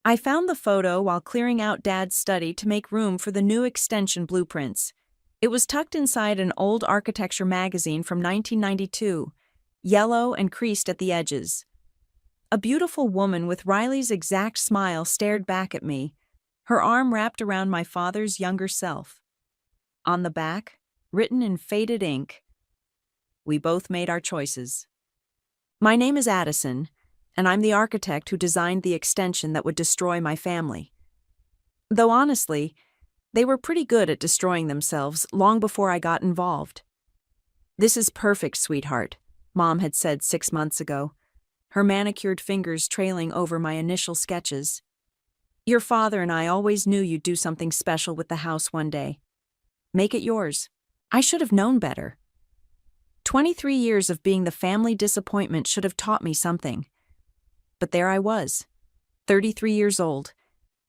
I found the photo while clearing out Dad's study to make room for the new extension blueprints. It was tucked inside an old architecture magazine from 1992, yellow and creased at the edges. A beautiful woman with Riley's exact smile stared back at me, her arm wrapped around my father's younger self. On the back, written in faded ink, "We both made our choices." My name is Addison, and I'm the architect who designed the extension that would destroy my family. Though honestly, they were pretty good at destroying themselves long before I got involved. "This is perfect, sweetheart," Mom had said 6 months ago, her manicured fingers trailing over my initial sketches. "Your father and I always knew you'd do something special with the house one day. Make it yours." I should have known better. 23 years of being the family disappointment should have taught me something. But there I was, 33 years old,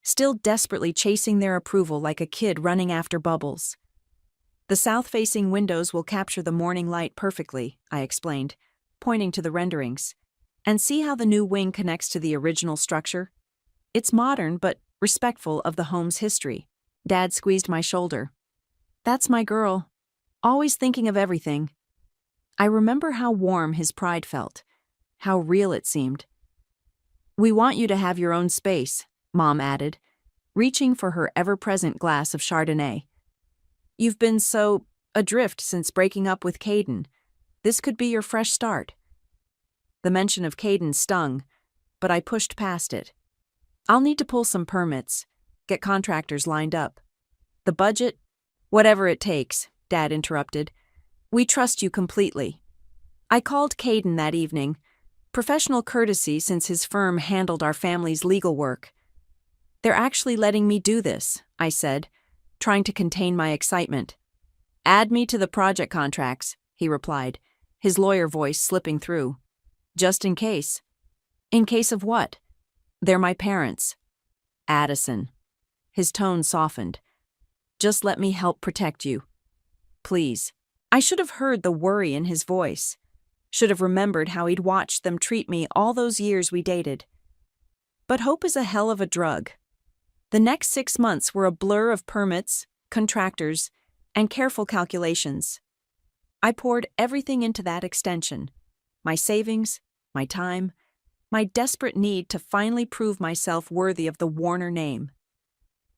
still desperately chasing their approval like a kid running after bubbles. "The south-facing windows will capture the morning light perfectly," I explained, pointing to the renderings. "And see how the new wing connects to the original structure? It's modern but respectful of the home's history." Dad squeezed my shoulder. "That's my girl, always thinking of everything." I remember how warm his pride felt, how real it seemed. "We want you to have your own space," Mom added, reaching for her ever-present glass of Chardonnay. "You've been so adrift since breaking up with Caden. This could be your fresh start." The mention of Caden stung, but I pushed past it. "I'll need to pull some permits, get contractors lined up. The budget? Whatever it takes," Dad interrupted. "We trust you completely." I called Caden that evening, professional courtesy since his firm handled our family's legal work. "They're actually letting me do this," I said, trying to contain my excitement. "Add me to the project contracts," he replied, his lawyer voice slipping through. "Just in case." "In case of what?" "They're my parents." "Addison." His tone softened. "Just let me help protect you. Please." I should have heard the worry in his voice. Should have remembered how he'd watched them treat me all those years we dated. But hope is a hell of a drug. The next 6 months were a blur of permits, contractors, and careful calculations. I poured everything into that extension. My savings, my time, my desperate need to finally prove myself worthy of the Warner name.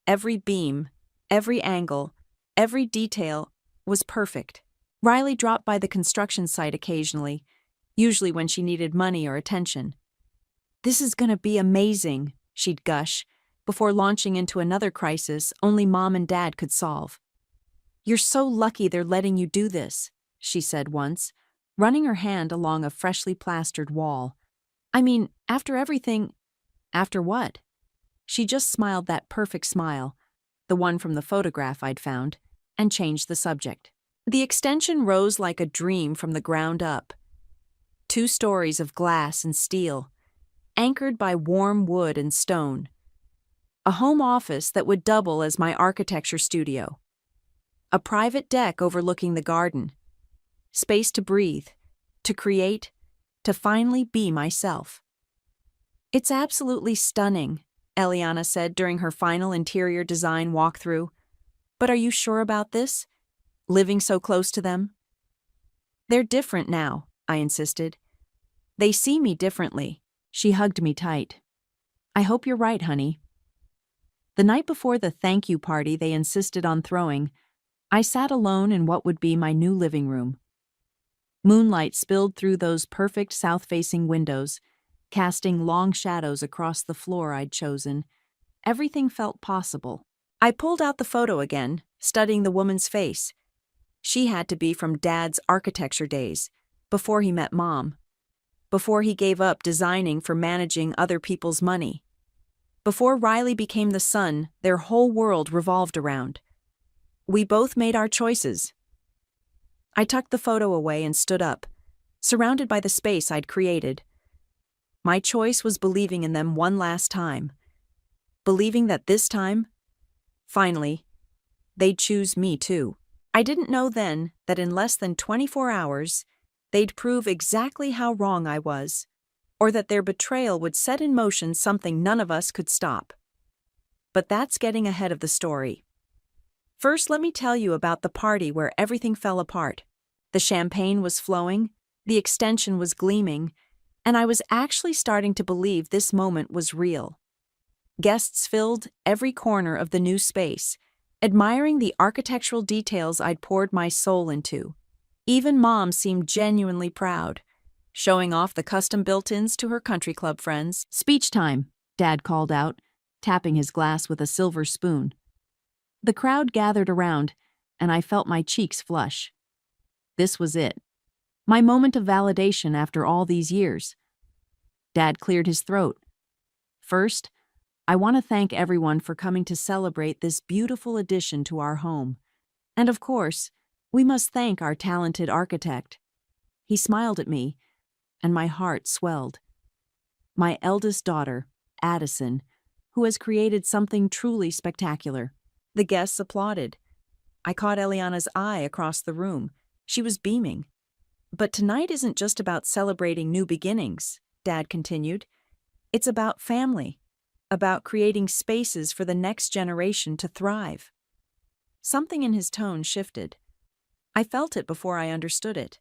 Every beam, every angle, every detail was perfect. Riley dropped by the construction site occasionally, usually when she needed money or attention. "This is gonna be amazing," she'd gush, before launching into another crisis only Mom and Dad could solve. "You're so lucky they're letting you do this," she said once, running her hand along a freshly plastered wall. "I mean, after everything—" "After what?" She just smiled that perfect smile, the one from the photograph I'd found, and changed the subject. The extension rose like a dream from the ground up. 2 stories of glass and steel, anchored by warm wood and stone. A home office that would double as my architecture studio. A private deck overlooking the garden. Space to breathe, to create, to finally be myself. "It's absolutely stunning," Eliana said during her final interior design walkthrough. "But are you sure about this? Living so close to them?" "They're different now," I insisted. "They see me differently." She hugged me tight. "I hope you're right, honey." The night before the thank you party they insisted on throwing, I sat alone in what would be my new living room. Moonlight spilled through those perfect south-facing windows, casting long shadows across the floor I'd chosen. Everything felt possible. I pulled out the photo again, studying the woman's face. She had to be from Dad's architecture days, before he met Mom, before he gave up designing for managing other people's money, before Riley became the son their whole world revolved around. We both made our choices. I tucked the photo away and stood up, surrounded by the space I'd created. My choice was believing in them one last time, believing that this time, finally, they'd choose me too. I didn't know then that in less than 24 hours, they'd prove exactly how wrong I was. or that their betrayal would set in motion something none of us could stop. But that's getting ahead of the story. First, let me tell you about the party where everything fell apart. The champagne was flowing, the extension was gleaming, and I was actually starting to believe this moment was real. Guests filled every corner of the new space, admiring the architectural details I'd poured my soul into. Even Mom seemed genuinely proud, showing off the custom built-ins to her country club friends. "Speech time," Dad called out, tapping his glass with a silver spoon. The crowd gathered around, and I felt my cheeks flush. This was it. My moment of validation after all these years. Dad cleared his throat. "First, I want to thank everyone for coming to celebrate this beautiful addition to our home. And of course, we must thank our talented architect." He smiled at me, and my heart swelled. My eldest daughter, Addison, who has created something truly spectacular. The guests applauded. I caught Eliana's eye across the room. She was beaming. "But tonight isn't just about celebrating new beginnings," Dad continued. "It's about family, about creating spaces for the next generation to thrive." Something in his tone shifted. I felt it before I understood it.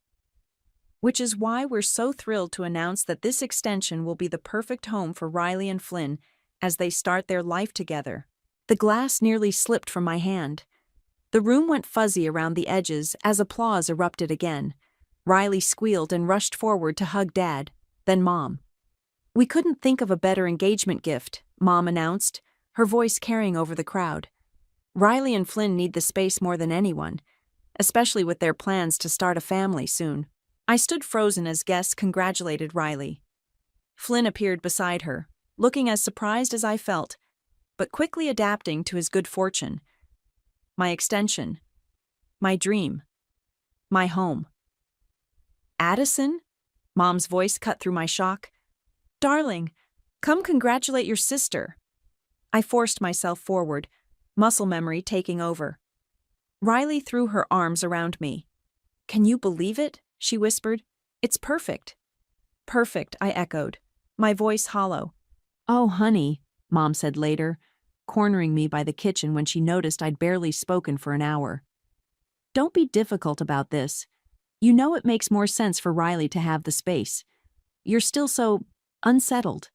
Which is why we're so thrilled to announce that this extension will be the perfect home for Riley and Flynn as they start their life together. The glass nearly slipped from my hand. The room went fuzzy around the edges as applause erupted again. Riley squealed and rushed forward to hug Dad, then Mom. "We couldn't think of a better engagement gift," Mom announced, her voice carrying over the crowd. "Riley and Flynn need the space more than anyone, especially with their plans to start a family soon." I stood frozen as guests congratulated Riley. Flynn appeared beside her, looking as surprised as I felt, but quickly adapting to his good fortune. My extension. My dream. My home. "Addison?" Mom's voice cut through my shock. "Darling, come congratulate your sister." I forced myself forward, muscle memory taking over. Riley threw her arms around me. "Can you believe it?" she whispered. "It's perfect." "Perfect," I echoed, my voice hollow. "Oh, honey," Mom said later, cornering me by the kitchen when she noticed I'd barely spoken for an hour. "Don't be difficult about this. You know it makes more sense for Riley to have the space. You're still so unsettled.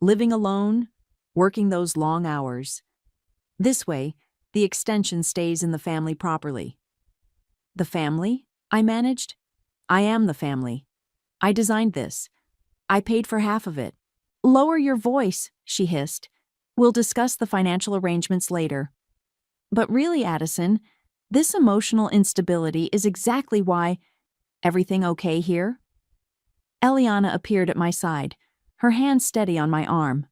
Living alone, working those long hours. This way, the extension stays in the family properly." "The family?" I managed. "I am the family. I designed this. I paid for half of it." "Lower your voice," she hissed. "We'll discuss the financial arrangements later." "But really, Addison, this emotional instability is exactly why—" "Everything okay here?" Eliana appeared at my side, her hand steady on my arm.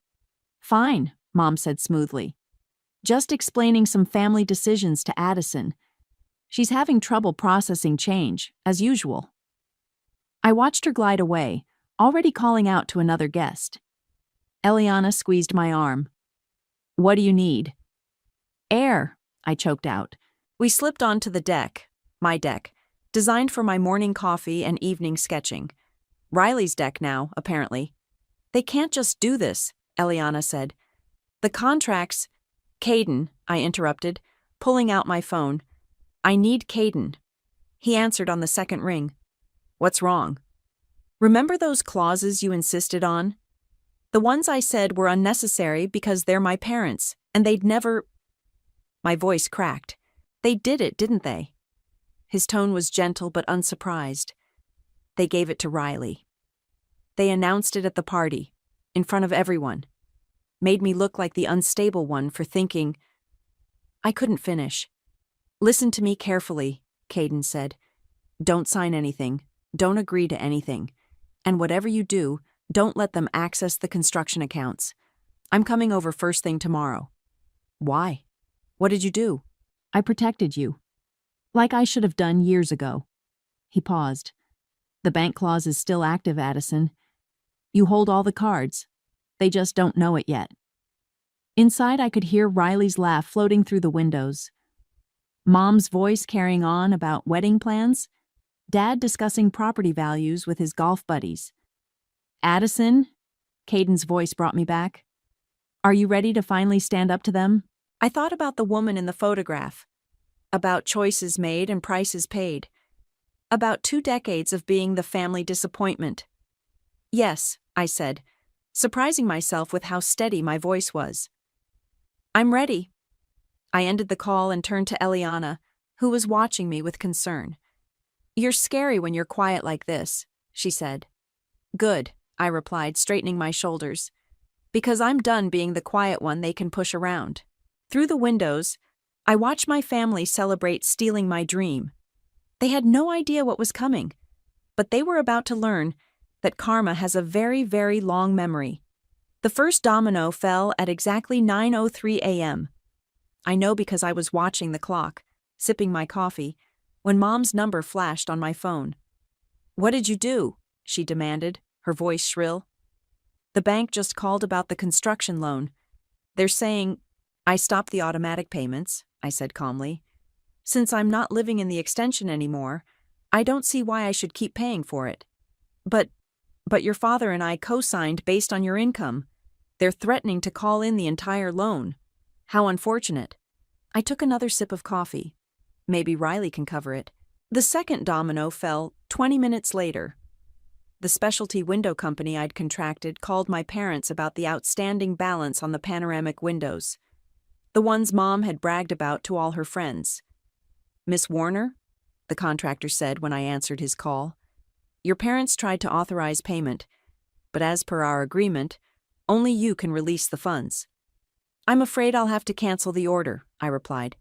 "Fine," Mom said smoothly. "Just explaining some family decisions to Addison. She's having trouble processing change, as usual." I watched her glide away, already calling out to another guest. Eliana squeezed my arm. "What do you need?" "Air," I choked out. We slipped onto the deck, my deck, designed for my morning coffee and evening sketching. Riley's deck now, apparently. "They can't just do this," Eliana said. "The contracts—" "Caden," I interrupted, pulling out my phone. "I need Caden." He answered on the second ring. "What's wrong?" "Remember those clauses you insisted on? The ones I said were unnecessary because they're my parents, and they'd never—" My voice cracked. "They did it, didn't they?" His tone was gentle but unsurprised. "They gave it to Riley. They announced it at the party, in front of everyone. Made me look like the unstable one for thinking—" I couldn't finish. "Listen to me carefully," Caden said. "Don't sign anything. Don't agree to anything. And whatever you do, don't let them access the construction accounts. I'm coming over first thing tomorrow." "Why? What did you do?" "I protected you. Like I should have done years ago." He paused. "The bank clause is still active, Addison. You hold all the cards. They just don't know it yet." Inside, I could hear Riley's laugh floating through the windows. Mom's voice carrying on about wedding plans. Dad discussing property values with his golf buddies. Addison? Caden's voice brought me back. Are you ready to finally stand up to them? I thought about the woman in the photograph, about choices made and prices paid, about 2 decades of being the family disappointment. Yes, I said, surprising myself with how steady my voice was. I'm ready. I ended the call and turned to Eliana, who was watching me with concern. You're scary when you're quiet like this, she said. Good, I replied, straightening my shoulders. Because I'm done being the quiet one they can push around. Through the windows, I watched my family celebrate stealing my dream. They had no idea what was coming, but they were about to learn that karma has a very, very long memory. The first domino fell at exactly 9:03 a.m. I know because I was watching the clock, sipping my coffee, when Mom's number flashed on my phone. What did you do? She demanded, her voice shrill. The bank just called about the construction loan. They're saying, I stopped the automatic payments, I said calmly. Since I'm not living in the extension anymore, I don't see why I should keep paying for it. But your father and I co-signed based on your income. They're threatening to call in the entire loan. How unfortunate. I took another sip of coffee. Maybe Riley can cover it. The second domino fell 20 minutes later. The specialty window company I'd contracted called my parents about the outstanding balance on the panoramic windows. The ones Mom had bragged about to all her friends. Miss Warner? The contractor said when I answered his call. Your parents tried to authorize payment, but as per our agreement, only you can release the funds. I'm afraid I'll have to cancel the order, I replied.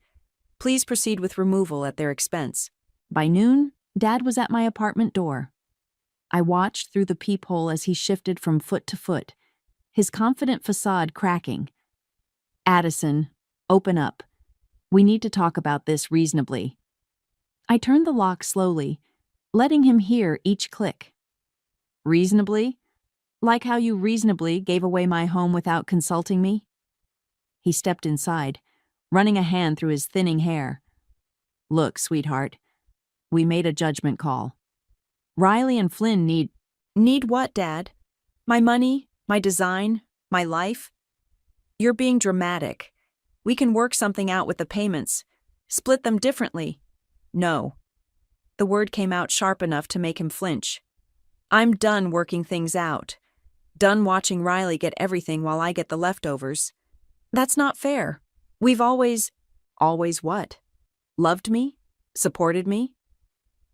Please proceed with removal at their expense. By noon, Dad was at my apartment door. I watched through the peephole as he shifted from foot to foot, his confident facade cracking. Addison, open up. We need to talk about this reasonably. I turned the lock slowly, letting him hear each click. Reasonably? Like how you reasonably gave away my home without consulting me? He stepped inside, running a hand through his thinning hair. Look, sweetheart, we made a judgment call. Riley and Flynn need... Need what, Dad? My money? My design? My life? You're being dramatic. We can work something out with the payments. Split them differently. No. The word came out sharp enough to make him flinch. I'm done working things out. Done watching Riley get everything while I get the leftovers. That's not fair. We've always... Always what? Loved me? Supported me?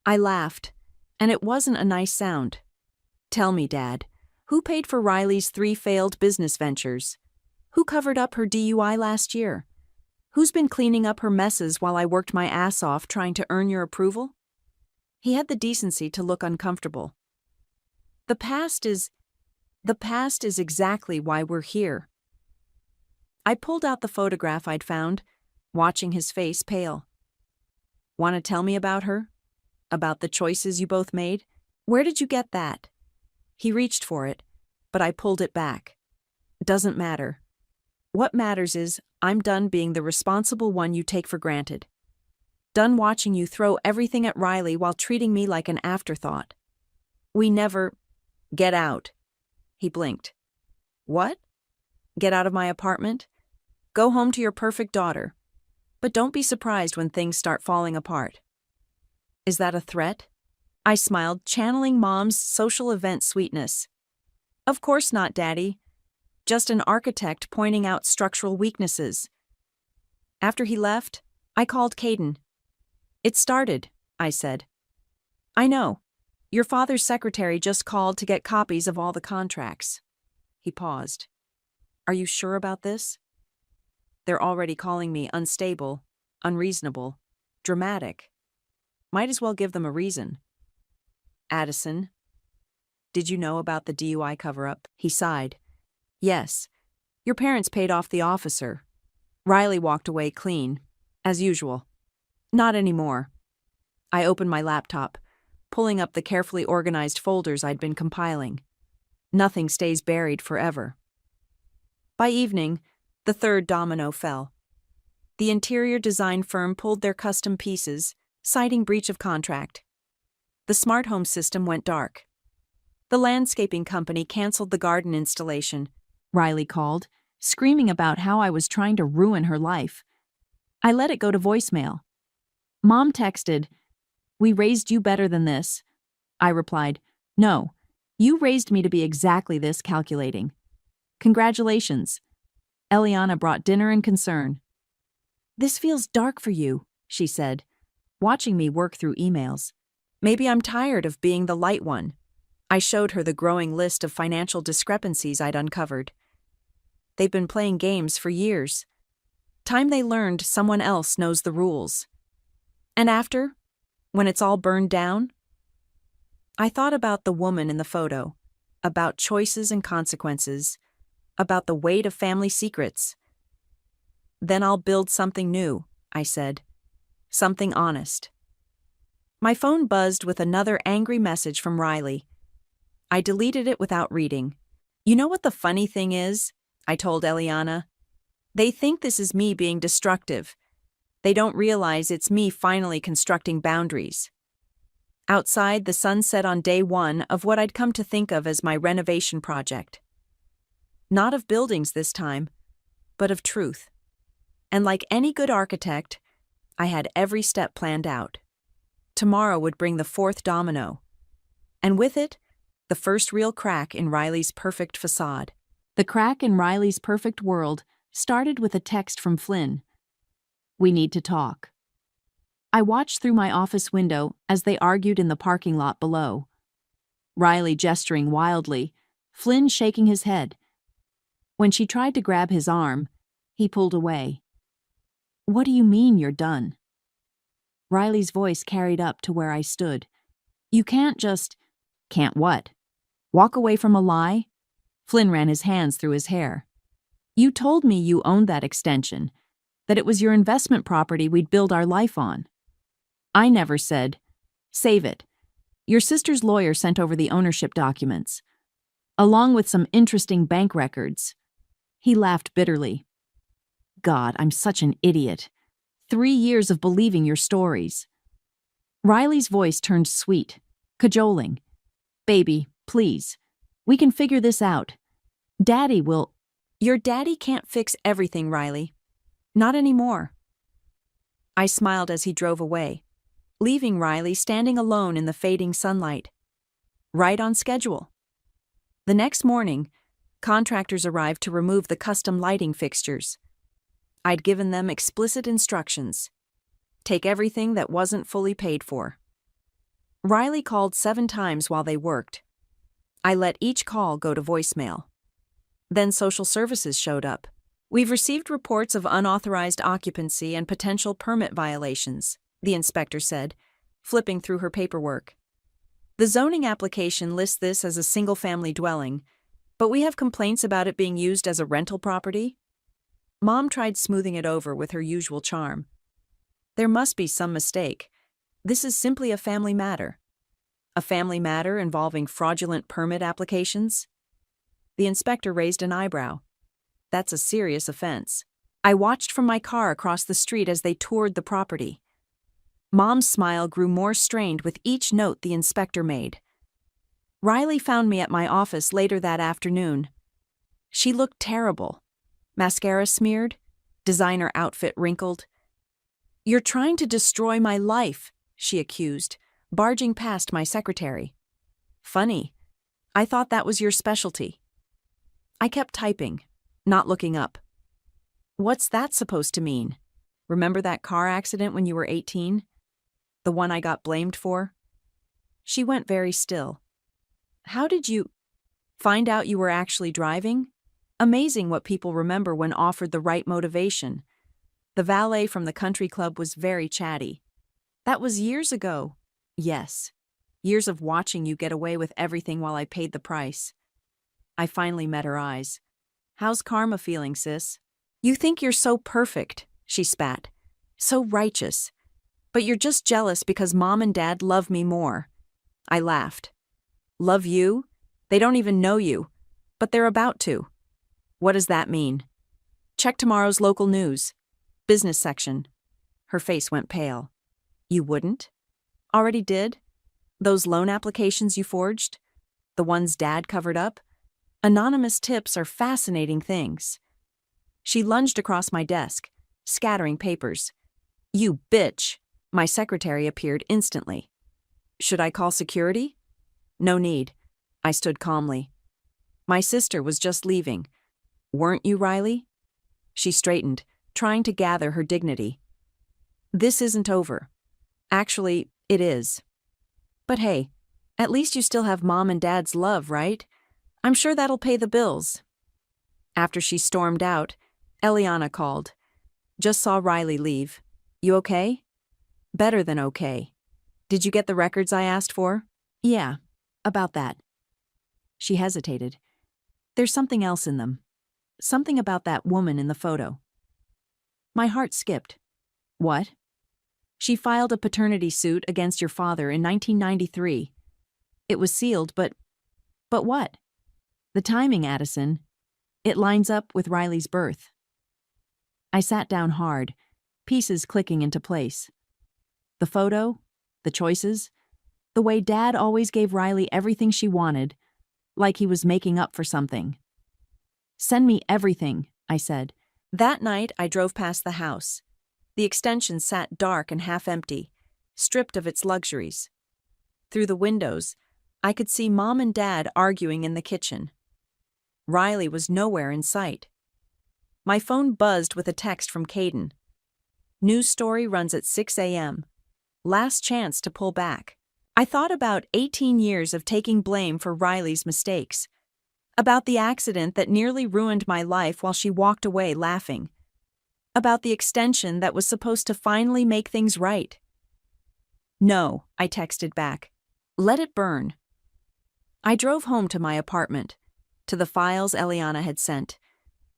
I laughed. And it wasn't a nice sound. Tell me, Dad, who paid for Riley's 3 failed business ventures? Who covered up her DUI last year? Who's been cleaning up her messes while I worked my ass off trying to earn your approval? He had the decency to look uncomfortable. The past is exactly why we're here. I pulled out the photograph I'd found, watching his face pale. Want to tell me about her? About the choices you both made? Where did you get that? He reached for it, but I pulled it back. Doesn't matter. What matters is I'm done being the responsible one you take for granted. Done watching you throw everything at Riley while treating me like an afterthought. We never... Get out. He blinked. What? Get out of my apartment? Go home to your perfect daughter. But don't be surprised when things start falling apart. Is that a threat? I smiled, channeling Mom's social event sweetness. Of course not, Daddy. Just an architect pointing out structural weaknesses. After he left, I called Caden. It started, I said. I know. Your father's secretary just called to get copies of all the contracts. He paused. Are you sure about this? They're already calling me unstable, unreasonable, dramatic. Might as well give them a reason. Addison, did you know about the DUI cover-up? He sighed. Yes. Your parents paid off the officer. Riley walked away clean, as usual. Not anymore. I opened my laptop, pulling up the carefully organized folders I'd been compiling. Nothing stays buried forever. By evening, the third domino fell. The interior design firm pulled their custom pieces, citing breach of contract. The smart home system went dark. The landscaping company canceled the garden installation. Riley called, screaming about how I was trying to ruin her life. I let it go to voicemail. Mom texted, "We raised you better than this." I replied, "No, you raised me to be exactly this calculating. Congratulations." Eliana brought dinner and concern. "This feels dark for you," she said, watching me work through emails. Maybe I'm tired of being the light one. I showed her the growing list of financial discrepancies I'd uncovered. They've been playing games for years. Time they learned someone else knows the rules. And after, when it's all burned down? I thought about the woman in the photo, about choices and consequences, about the weight of family secrets. Then I'll build something new, I said. Something honest. My phone buzzed with another angry message from Riley. I deleted it without reading. "You know what the funny thing is?" I told Eliana. "They think this is me being destructive. They don't realize it's me finally constructing boundaries." Outside, the sun set on day one of what I'd come to think of as my renovation project. Not of buildings this time, but of truth. And like any good architect, I had every step planned out. Tomorrow would bring the fourth domino. And with it, the first real crack in Riley's perfect facade. The crack in Riley's perfect world started with a text from Flynn. "We need to talk." I watched through my office window as they argued in the parking lot below. Riley gesturing wildly, Flynn shaking his head. When she tried to grab his arm, he pulled away. "What do you mean you're done?" Riley's voice carried up to where I stood. "You can't just—" "Can't what? Walk away from a lie?" Flynn ran his hands through his hair. "You told me you owned that extension, that it was your investment property we'd build our life on." "I never said—" "Save it. Your sister's lawyer sent over the ownership documents, along with some interesting bank records." He laughed bitterly. "God, I'm such an idiot. 3 years of believing your stories." Riley's voice turned sweet, cajoling. "Baby, please. We can figure this out. Daddy will—" "Your daddy can't fix everything, Riley. Not anymore." I smiled as he drove away, leaving Riley standing alone in the fading sunlight. Right on schedule. The next morning, contractors arrived to remove the custom lighting fixtures. I'd given them explicit instructions. Take everything that wasn't fully paid for. Riley called 7 times while they worked. I let each call go to voicemail. Then social services showed up. "We've received reports of unauthorized occupancy and potential permit violations," the inspector said, flipping through her paperwork. "The zoning application lists this as a single-family dwelling, but we have complaints about it being used as a rental property." Mom tried smoothing it over with her usual charm. "There must be some mistake. This is simply a family matter." "A family matter involving fraudulent permit applications?" The inspector raised an eyebrow. "That's a serious offense." I watched from my car across the street as they toured the property. Mom's smile grew more strained with each note the inspector made. Riley found me at my office later that afternoon. She looked terrible. Mascara smeared, designer outfit wrinkled. "You're trying to destroy my life," she accused, barging past my secretary. "Funny. I thought that was your specialty." I kept typing, not looking up. "What's that supposed to mean? Remember that car accident when you were 18? The one I got blamed for?" She went very still. "How did you find out you were actually driving?" Amazing what people remember when offered the right motivation. The valet from the country club was very chatty. "That was years ago." "Yes. Years of watching you get away with everything while I paid the price." I finally met her eyes. "How's karma feeling, sis?" "You think you're so perfect," she spat. "So righteous. But you're just jealous because Mom and Dad love me more." I laughed. "Love you? They don't even know you. But they're about to." "What does that mean?" "Check tomorrow's local news. Business section." Her face went pale. "You wouldn't?" "Already did? Those loan applications you forged?" The ones Dad covered up? Anonymous tips are fascinating things. She lunged across my desk, scattering papers. "You bitch!" My secretary appeared instantly. "Should I call security?" "No need." I stood calmly. "My sister was just leaving. Weren't you, Riley?" She straightened, trying to gather her dignity. "This isn't over. Actually, it is. But hey, at least you still have Mom and Dad's love, right? I'm sure that'll pay the bills." After she stormed out, Eliana called. "Just saw Riley leave. You okay?" "Better than okay. Did you get the records I asked for?" "Yeah, about that." She hesitated. "There's something else in them. Something about that woman in the photo." My heart skipped. "What?" "She filed a paternity suit against your father in 1993. It was sealed, but what?" "The timing, Addison. It lines up with Riley's birth." I sat down hard, pieces clicking into place. The photo, the choices, the way Dad always gave Riley everything she wanted, like he was making up for something. "Send me everything," I said. That night, I drove past the house. The extension sat dark and half-empty, stripped of its luxuries. Through the windows, I could see Mom and Dad arguing in the kitchen. Riley was nowhere in sight. My phone buzzed with a text from Caden. "News story runs at 6 a.m. Last chance to pull back." I thought about 18 years of taking blame for Riley's mistakes. About the accident that nearly ruined my life while she walked away laughing. About the extension that was supposed to finally make things right. "No," I texted back. "Let it burn." I drove home to my apartment, to the files Eliana had sent,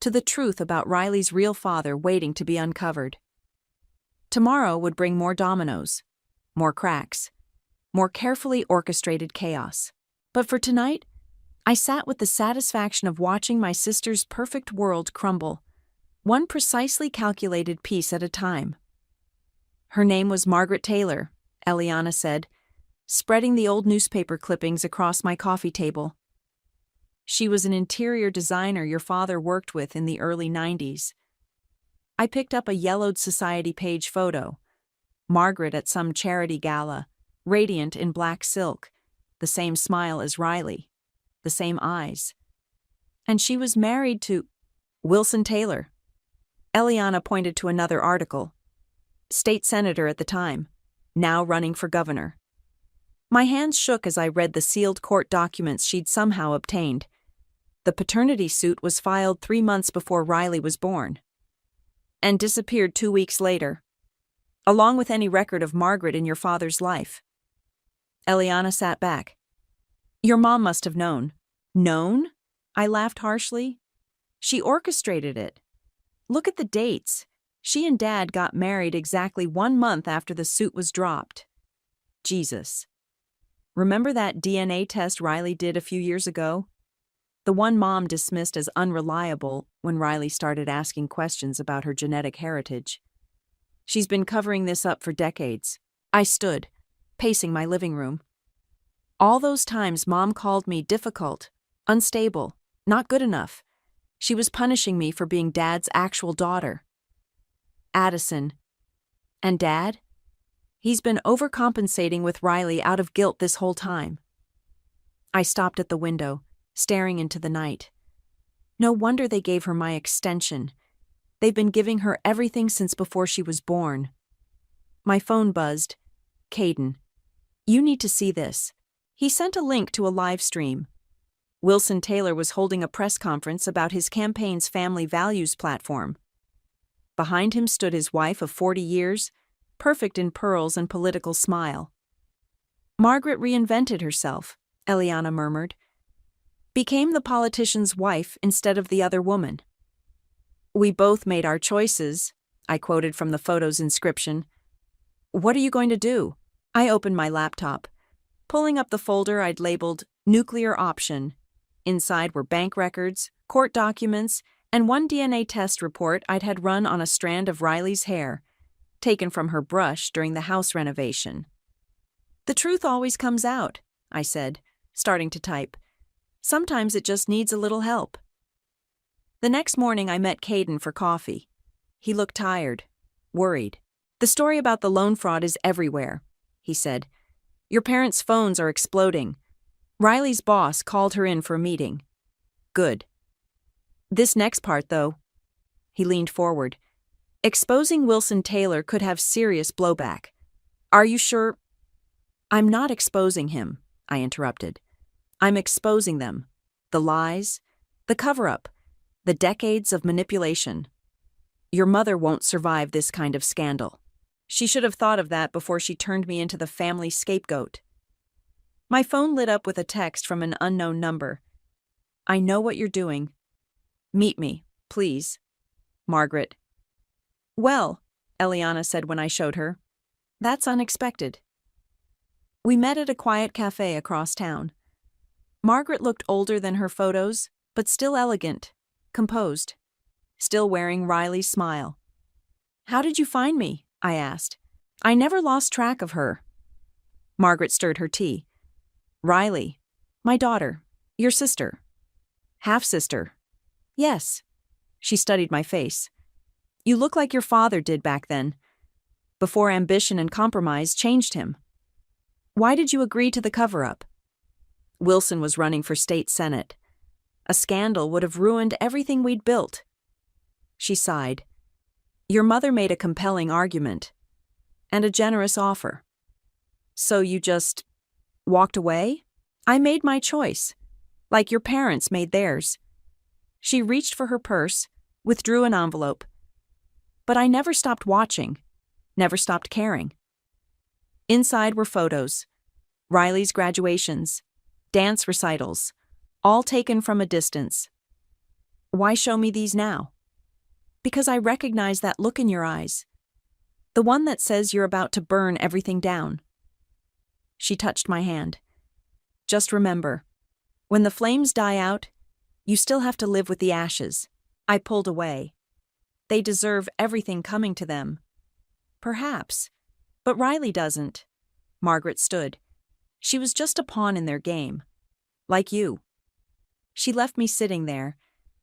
to the truth about Riley's real father waiting to be uncovered. Tomorrow would bring more dominoes, more cracks, more carefully orchestrated chaos. But for tonight, I sat with the satisfaction of watching my sister's perfect world crumble, one precisely calculated piece at a time. "Her name was Margaret Taylor," Eliana said, spreading the old newspaper clippings across my coffee table. "She was an interior designer your father worked with in the early 90s. I picked up a yellowed society page photo. Margaret at some charity gala, radiant in black silk, the same smile as Riley, the same eyes. And she was married to Wilson Taylor." Eliana pointed to another article. "State senator at the time, now running for governor." My hands shook as I read the sealed court documents she'd somehow obtained. The paternity suit was filed 3 months before Riley was born. And disappeared 2 weeks later, along with any record of Margaret in your father's life. Eliana sat back. "Your mom must have known." "Known?" I laughed harshly. "She orchestrated it. Look at the dates. She and Dad got married exactly 1 month after the suit was dropped." Jesus. "Remember that DNA test Riley did a few years ago? The one Mom dismissed as unreliable when Riley started asking questions about her genetic heritage. She's been covering this up for decades." I stood, pacing my living room. All those times Mom called me difficult, unstable, not good enough. She was punishing me for being Dad's actual daughter. Addison. And Dad? He's been overcompensating with Riley out of guilt this whole time. I stopped at the window, staring into the night. No wonder they gave her my extension. They've been giving her everything since before she was born. My phone buzzed. "Caden, you need to see this." He sent a link to a live stream. Wilson Taylor was holding a press conference about his campaign's family values platform. Behind him stood his wife of 40 years, perfect in pearls and political smile. "Margaret reinvented herself," Eliana murmured. "Became the politician's wife instead of the other woman." "We both made our choices," I quoted from the photo's inscription. "What are you going to do?" I opened my laptop, pulling up the folder I'd labeled Nuclear Option. Inside were bank records, court documents, and one DNA test report I'd had run on a strand of Riley's hair, taken from her brush during the house renovation. "The truth always comes out," I said, starting to type. Sometimes it just needs a little help. The next morning I met Caden for coffee. He looked tired, worried. The story about the loan fraud is everywhere, he said. Your parents' phones are exploding. Riley's boss called her in for a meeting. Good. This next part, though. He leaned forward. Exposing Wilson Taylor could have serious blowback. Are you sure? I'm not exposing him, I interrupted. I'm exposing them. The lies, the cover-up, the decades of manipulation. Your mother won't survive this kind of scandal. She should have thought of that before she turned me into the family scapegoat. My phone lit up with a text from an unknown number. I know what you're doing. Meet me, please. Margaret. Well, Eliana said when I showed her. That's unexpected. We met at a quiet cafe across town. Margaret looked older than her photos, but still elegant, composed, still wearing Riley's smile. How did you find me? I asked. I never lost track of her. Margaret stirred her tea. Riley, my daughter, your sister. Half-sister. Yes. She studied my face. You look like your father did back then, before ambition and compromise changed him. Why did you agree to the cover-up? Wilson was running for state senate. A scandal would have ruined everything we'd built. She sighed. Your mother made a compelling argument, and a generous offer. So you just walked away? I made my choice, like your parents made theirs. She reached for her purse, withdrew an envelope. But I never stopped watching, never stopped caring. Inside were photos, Riley's graduations, dance recitals, all taken from a distance. Why show me these now? Because I recognize that look in your eyes, the one that says you're about to burn everything down. She touched my hand. Just remember, when the flames die out, you still have to live with the ashes. I pulled away. They deserve everything coming to them. Perhaps, but Riley doesn't. Margaret stood. She was just a pawn in their game. Like you. She left me sitting there,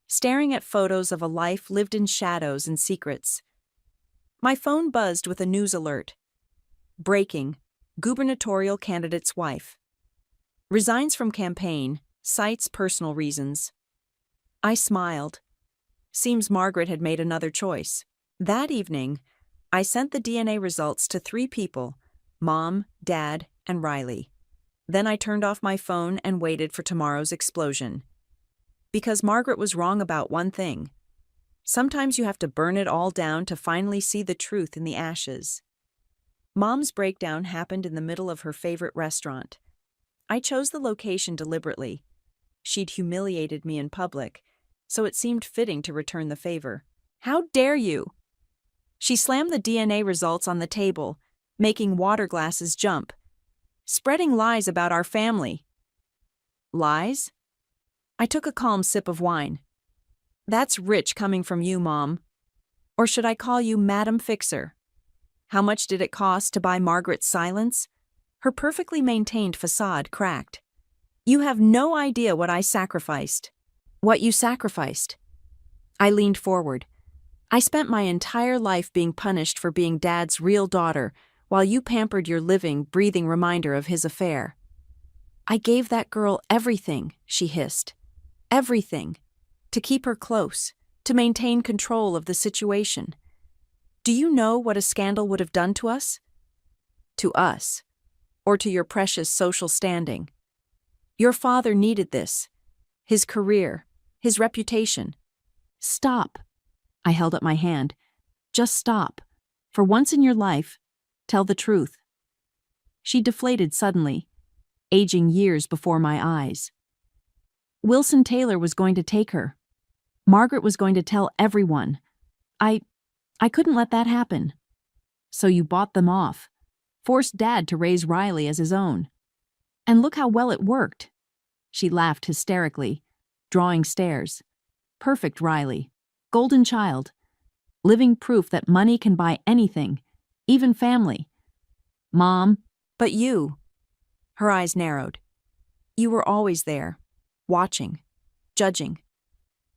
staring at photos of a life lived in shadows and secrets. My phone buzzed with a news alert. Breaking, gubernatorial candidate's wife. Resigns from campaign, cites personal reasons. I smiled. Seems Margaret had made another choice. That evening, I sent the DNA results to 3 people, Mom, Dad, and Riley. Then I turned off my phone and waited for tomorrow's explosion. Because Margaret was wrong about one thing. Sometimes you have to burn it all down to finally see the truth in the ashes. Mom's breakdown happened in the middle of her favorite restaurant. I chose the location deliberately. She'd humiliated me in public, so it seemed fitting to return the favor. How dare you? She slammed the DNA results on the table, making water glasses jump. Spreading lies about our family. Lies? I took a calm sip of wine. That's rich coming from you, Mom. Or should I call you Madam Fixer? How much did it cost to buy Margaret's silence? Her perfectly maintained facade cracked. You have no idea what I sacrificed. What you sacrificed. I leaned forward. I spent my entire life being punished for being Dad's real daughter, while you pampered your living, breathing reminder of his affair. I gave that girl everything, she hissed. Everything. To keep her close, to maintain control of the situation. Do you know what a scandal would have done to us? To us. Or to your precious social standing. Your father needed this. His career. His reputation. Stop. I held up my hand. Just stop. For once in your life, tell the truth. She deflated suddenly, aging years before my eyes. Wilson Taylor was going to take her. Margaret was going to tell everyone. I couldn't let that happen. So you bought them off, forced Dad to raise Riley as his own. And look how well it worked. She laughed hysterically, drawing stares. Perfect Riley. Golden child. Living proof that money can buy anything, even family. Mom, but you. Her eyes narrowed. You were always there. watching, judging,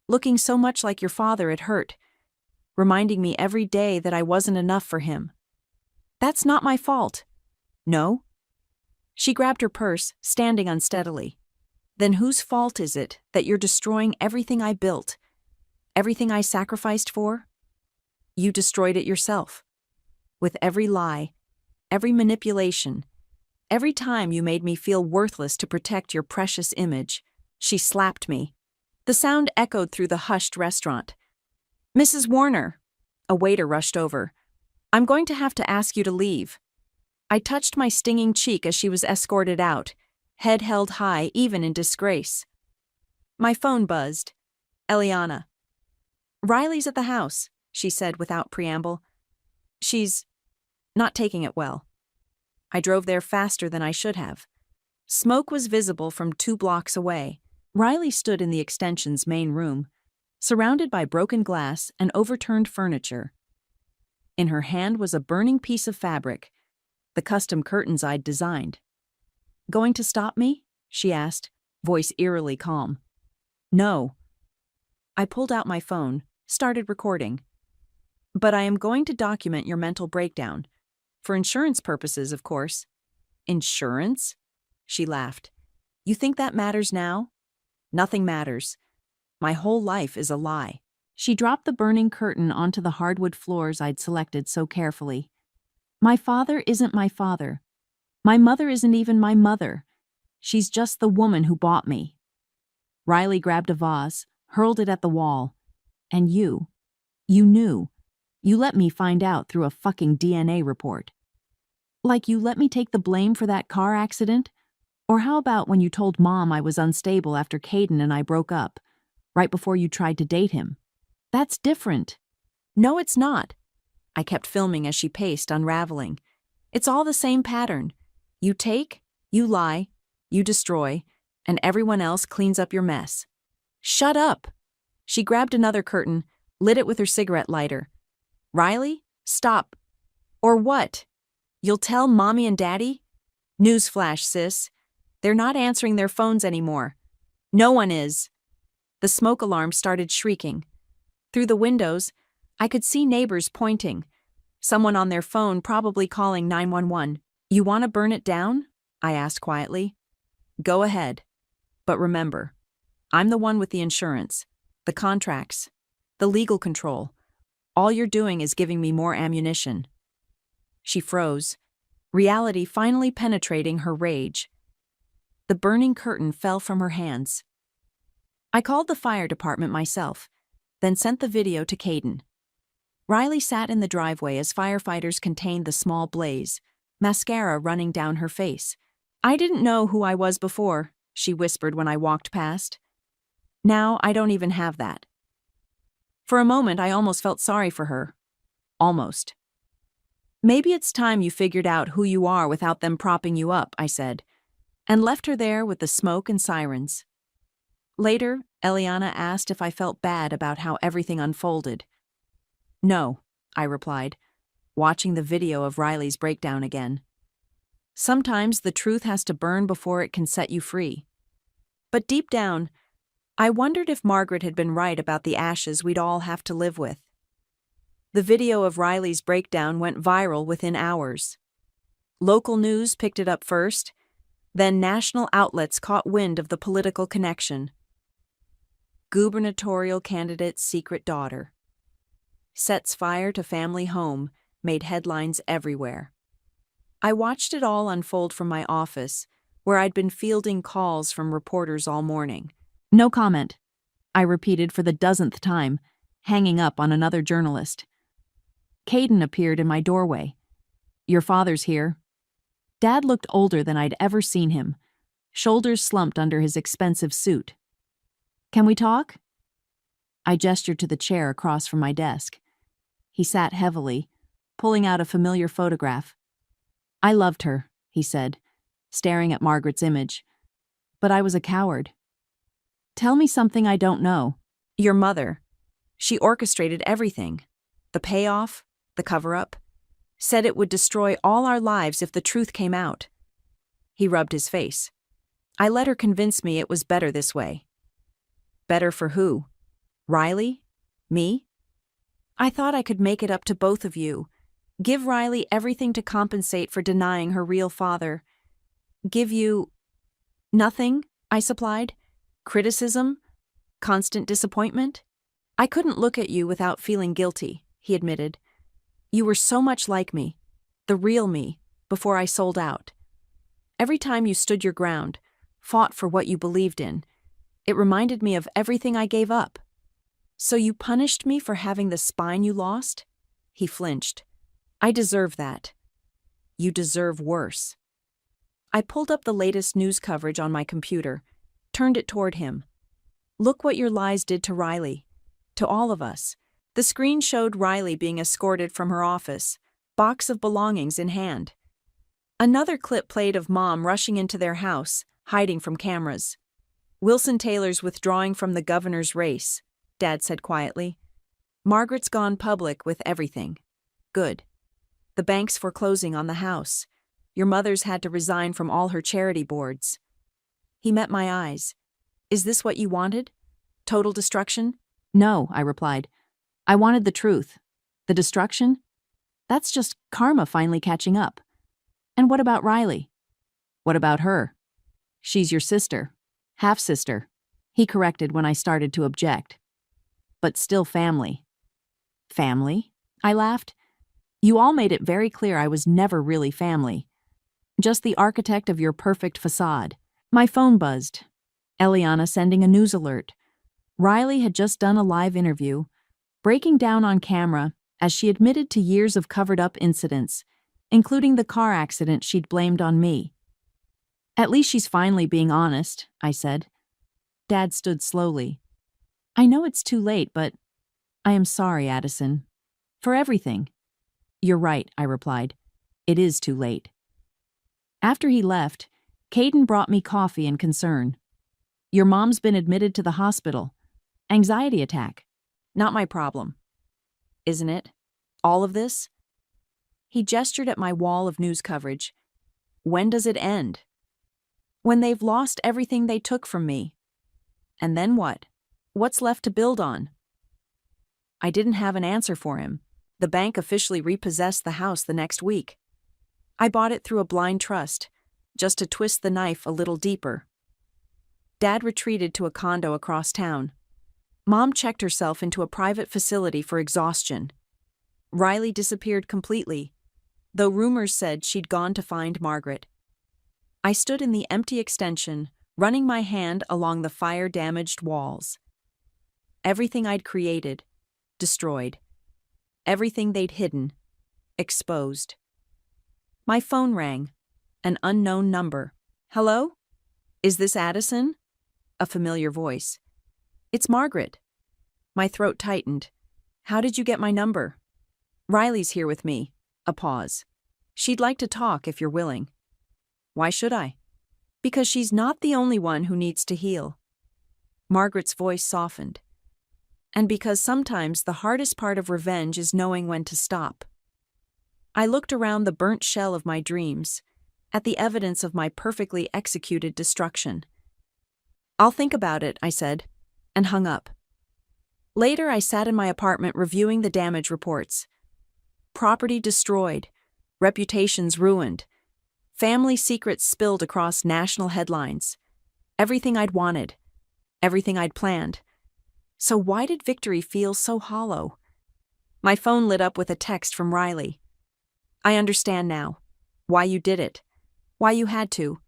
looking so much like your father it hurt, reminding me every day that I wasn't enough for him. That's not my fault. No? She grabbed her purse, standing unsteadily. Then whose fault is it that you're destroying everything I built, everything I sacrificed for? You destroyed it yourself. With every lie, every manipulation, every time you made me feel worthless to protect your precious image. She slapped me. The sound echoed through the hushed restaurant. Mrs. Warner. A waiter rushed over. I'm going to have to ask you to leave. I touched my stinging cheek as she was escorted out, head held high even in disgrace. My phone buzzed. Eliana. Riley's at the house, she said without preamble. She's not taking it well. I drove there faster than I should have. Smoke was visible from 2 blocks away. Riley stood in the extension's main room, surrounded by broken glass and overturned furniture. In her hand was a burning piece of fabric, the custom curtains I'd designed. Going to stop me? She asked, voice eerily calm. No. I pulled out my phone, started recording. But I am going to document your mental breakdown. For insurance purposes, of course. Insurance? She laughed. You think that matters now? Nothing matters. My whole life is a lie. She dropped the burning curtain onto the hardwood floors I'd selected so carefully. My father isn't my father. My mother isn't even my mother. She's just the woman who bought me. Riley grabbed a vase, hurled it at the wall. And you knew. You let me find out through a fucking DNA report. Like you let me take the blame for that car accident? Or how about when you told Mom I was unstable after Caden and I broke up, right before you tried to date him? That's different. No, it's not. I kept filming as she paced, unraveling. It's all the same pattern. You take, you lie, you destroy, and everyone else cleans up your mess. Shut up. She grabbed another curtain, lit it with her cigarette lighter. Riley, stop. Or what? You'll tell Mommy and Daddy? Newsflash, sis. They're not answering their phones anymore. No one is. The smoke alarm started shrieking. Through the windows, I could see neighbors pointing. Someone on their phone probably calling 911. You want to burn it down? I asked quietly. Go ahead. But remember, I'm the one with the insurance, the contracts, the legal control. All you're doing is giving me more ammunition. She froze, reality finally penetrating her rage. The burning curtain fell from her hands. I called the fire department myself, then sent the video to Caden. Riley sat in the driveway as firefighters contained the small blaze, mascara running down her face. I didn't know who I was before, she whispered when I walked past. Now I don't even have that. For a moment I almost felt sorry for her. Almost. Maybe it's time you figured out who you are without them propping you up, I said, and left her there with the smoke and sirens. Later, Eliana asked if I felt bad about how everything unfolded. No, I replied, watching the video of Riley's breakdown again. Sometimes the truth has to burn before it can set you free. But deep down, I wondered if Margaret had been right about the ashes we'd all have to live with. The video of Riley's breakdown went viral within hours. Local news picked it up first, then national outlets caught wind of the political connection. Gubernatorial candidate's secret daughter. Sets fire to family home made headlines everywhere. I watched it all unfold from my office, where I'd been fielding calls from reporters all morning. No comment, I repeated for the dozenth time, hanging up on another journalist. Caden appeared in my doorway. Your father's here. Dad looked older than I'd ever seen him, shoulders slumped under his expensive suit. Can we talk? I gestured to the chair across from my desk. He sat heavily, pulling out a familiar photograph. I loved her, he said, staring at Margaret's image. But I was a coward. Tell me something I don't know. Your mother. She orchestrated everything. The payoff, the cover-up. Said it would destroy all our lives if the truth came out. He rubbed his face. I let her convince me it was better this way. Better for who? Riley? Me? I thought I could make it up to both of you. Give Riley everything to compensate for denying her real father. Give you… nothing, I supplied. Criticism? Constant disappointment? I couldn't look at you without feeling guilty, he admitted. You were so much like me, the real me, before I sold out. Every time you stood your ground, fought for what you believed in, it reminded me of everything I gave up. So you punished me for having the spine you lost? He flinched. I deserve that. You deserve worse. I pulled up the latest news coverage on my computer, turned it toward him. Look what your lies did to Riley. To all of us. The screen showed Riley being escorted from her office, box of belongings in hand. Another clip played of Mom rushing into their house, hiding from cameras. Wilson Taylor's withdrawing from the governor's race, Dad said quietly. Margaret's gone public with everything. Good. The bank's foreclosing on the house. Your mother's had to resign from all her charity boards. He met my eyes. Is this what you wanted? Total destruction? No, I replied. I wanted the truth. The destruction? That's just karma finally catching up. And what about Riley? What about her? She's your sister. Half-sister. He corrected when I started to object. But still family. Family? I laughed. You all made it very clear I was never really family. Just the architect of your perfect facade. My phone buzzed. Eliana sending a news alert. Riley had just done a live interview, breaking down on camera as she admitted to years of covered-up incidents, including the car accident she'd blamed on me. At least she's finally being honest, I said. Dad stood slowly. I know it's too late, but I am sorry, Addison. For everything. You're right, I replied. It is too late. After he left, Caden brought me coffee and concern. Your mom's been admitted to the hospital. Anxiety attack. Not my problem. Isn't it? All of this? He gestured at my wall of news coverage. When does it end? When they've lost everything they took from me. And then what? What's left to build on? I didn't have an answer for him. The bank officially repossessed the house the next week. I bought it through a blind trust, just to twist the knife a little deeper. Dad retreated to a condo across town. Mom checked herself into a private facility for exhaustion. Riley disappeared completely, though rumors said she'd gone to find Margaret. I stood in the empty extension, running my hand along the fire-damaged walls. Everything I'd created, destroyed. Everything they'd hidden, exposed. My phone rang. An unknown number. Hello? Is this Addison? A familiar voice. It's Margaret. My throat tightened. How did you get my number? Riley's here with me. A pause. She'd like to talk if you're willing. Why should I? Because she's not the only one who needs to heal. Margaret's voice softened. And because sometimes the hardest part of revenge is knowing when to stop. I looked around the burnt shell of my dreams, at the evidence of my perfectly executed destruction. I'll think about it, I said, and hung up. Later, I sat in my apartment reviewing the damage reports. Property destroyed, reputations ruined, family secrets spilled across national headlines. Everything I'd wanted, everything I'd planned. So why did victory feel so hollow? My phone lit up with a text from Riley. I understand now. Why you did it. Why you had to.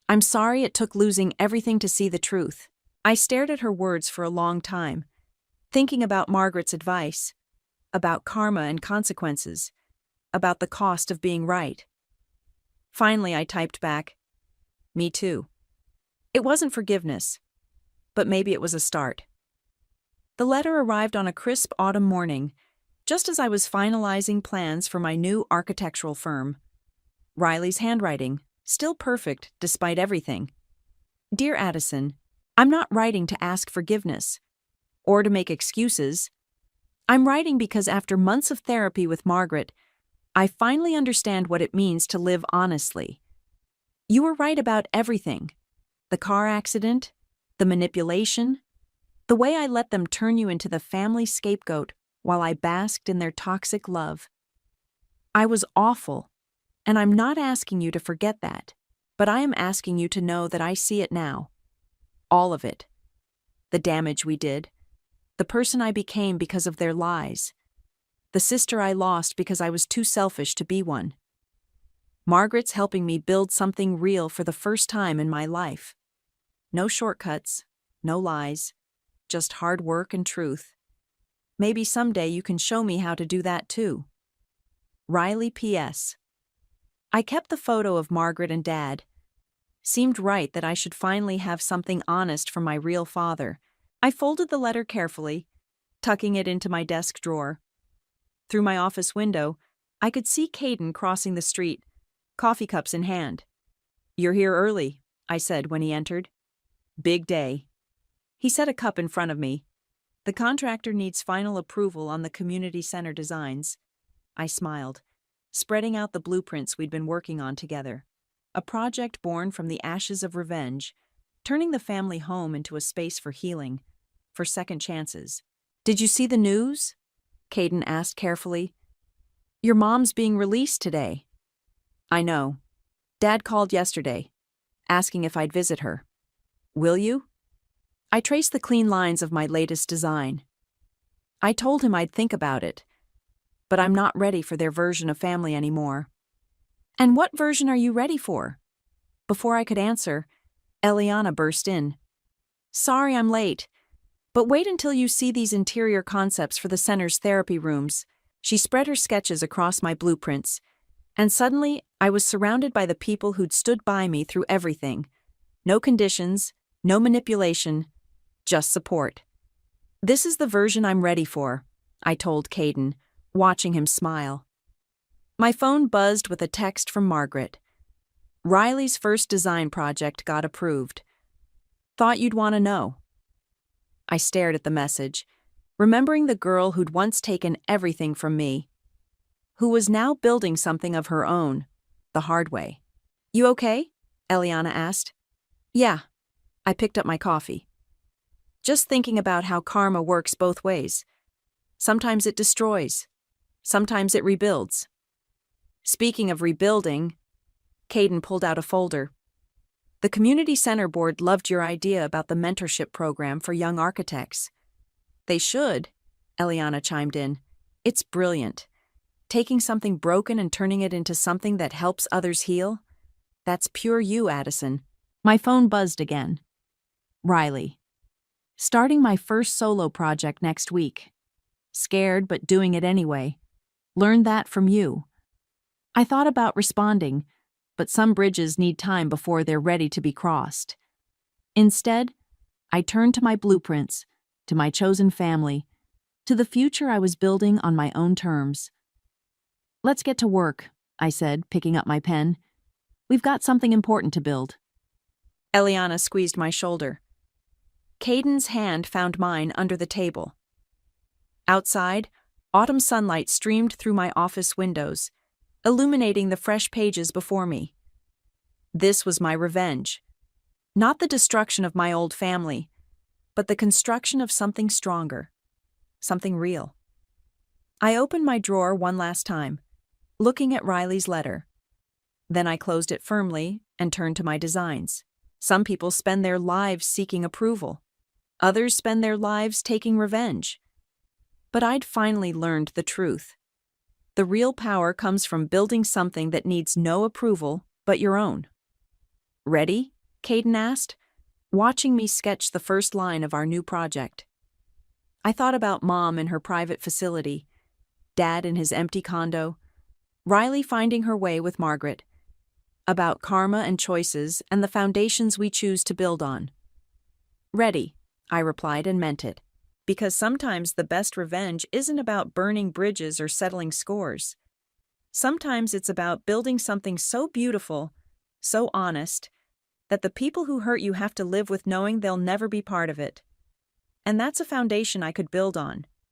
I'm sorry it took losing everything to see the truth. I stared at her words for a long time, thinking about Margaret's advice, about karma and consequences, about the cost of being right. Finally, I typed back, me too. It wasn't forgiveness, but maybe it was a start. The letter arrived on a crisp autumn morning, just as I was finalizing plans for my new architectural firm. Riley's handwriting, still perfect despite everything. Dear Addison, I'm not writing to ask forgiveness or to make excuses. I'm writing because after months of therapy with Margaret, I finally understand what it means to live honestly. You were right about everything. The car accident, the manipulation, the way I let them turn you into the family scapegoat while I basked in their toxic love. I was awful, and I'm not asking you to forget that, but I am asking you to know that I see it now. All of it. The damage we did, the person I became because of their lies, the sister I lost because I was too selfish to be one. Margaret's helping me build something real for the first time in my life. No shortcuts, no lies, just hard work and truth. Maybe someday you can show me how to do that too. Riley P.S. I kept the photo of Margaret and Dad. Seemed right that I should finally have something honest from my real father. I folded the letter carefully, tucking it into my desk drawer. Through my office window, I could see Caden crossing the street, coffee cups in hand. "You're here early," I said when he entered. "Big day." He set a cup in front of me. "The contractor needs final approval on the community center designs." I smiled, spreading out the blueprints we'd been working on together. A project born from the ashes of revenge, turning the family home into a space for healing, for second chances. "Did you see the news?" Caden asked carefully. "Your mom's being released today." "I know. Dad called yesterday, asking if I'd visit her. Will you?" I traced the clean lines of my latest design. I told him I'd think about it, but I'm not ready for their version of family anymore. "And what version are you ready for?" Before I could answer, Eliana burst in. "Sorry I'm late, but wait until you see these interior concepts for the center's therapy rooms." She spread her sketches across my blueprints, and suddenly I was surrounded by the people who'd stood by me through everything. No conditions, no manipulation, just support. "This is the version I'm ready for," I told Caden, watching him smile. My phone buzzed with a text from Margaret. "Riley's first design project got approved. Thought you'd want to know." I stared at the message, remembering the girl who'd once taken everything from me, who was now building something of her own, the hard way. "You okay?" Eliana asked. "Yeah." I picked up my coffee. "Just thinking about how karma works both ways. Sometimes it destroys. Sometimes it rebuilds." Speaking of rebuilding, Caden pulled out a folder. "The Community Center Board loved your idea about the mentorship program for young architects." "They should," Eliana chimed in. "It's brilliant. Taking something broken and turning it into something that helps others heal. That's pure you, Addison." My phone buzzed again. Riley. "Starting my first solo project next week. Scared, but doing it anyway. Learned that from you." I thought about responding, but some bridges need time before they're ready to be crossed. Instead, I turned to my blueprints, to my chosen family, to the future I was building on my own terms. "Let's get to work," I said, picking up my pen. "We've got something important to build." Eliana squeezed my shoulder. Caden's hand found mine under the table. Outside, autumn sunlight streamed through my office windows, illuminating the fresh pages before me. This was my revenge. Not the destruction of my old family, but the construction of something stronger, something real. I opened my drawer one last time, looking at Riley's letter. Then I closed it firmly and turned to my designs. Some people spend their lives seeking approval. Others spend their lives taking revenge. But I'd finally learned the truth. The real power comes from building something that needs no approval but your own. "Ready?" Caden asked, watching me sketch the first line of our new project. I thought about Mom in her private facility, Dad in his empty condo, Riley finding her way with Margaret, about karma and choices and the foundations we choose to build on. "Ready," I replied and meant it. Because sometimes the best revenge isn't about burning bridges or settling scores. Sometimes it's about building something so beautiful, so honest, that the people who hurt you have to live with knowing they'll never be part of it. And that's a foundation I could build on.